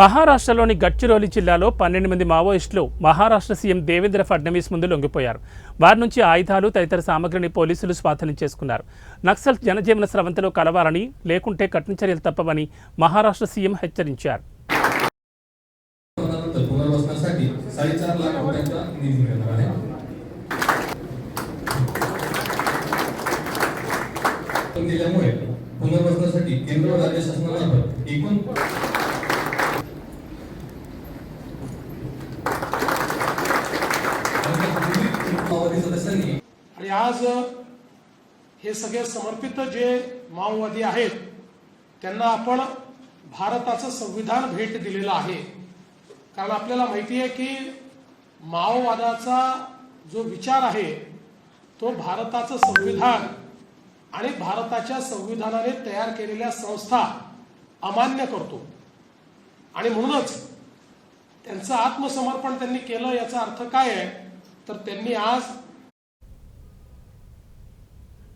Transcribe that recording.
మహారాష్ట్రలోని గడ్చిరోలి జిల్లాలో 12 మంది మావోయిస్టులు మహారాష్ట్ర సీఎం దేవేంద్ర ఫడ్నవీస్ ముందు లొంగిపోయారు. వారి నుంచి ఆయుధాలు తదితర సామగ్రిని పోలీసులు స్వాధీనం చేసుకున్నారు. నక్సల్ జనజీవన స్రవంతిలో కలవాలని, లేకుంటే కఠిన చర్యలు తప్పవని మహారాష్ట్ర సీఎం హెచ్చరించారు. पुनर्वसनासाठी केंद्र व राज्य शासनामार्फत एकूण आणि आज हे सगळे समर्पित जे माओवादी आहेत त्यांना आपण भारताचं संविधान भेट दिलेलं आहे. कारण आपल्याला माहिती आहे की माओवादाचा जो विचार आहे तो भारताचं संविधान आणि भारताच्या संविधानाने तयार केलेल्या संस्था अमान्य करतो. आणि म्हणूनच त्यांचं आत्मसमर्पण त्यांनी केलं. याचा अर्थ काय आहे तर त्यांनी आज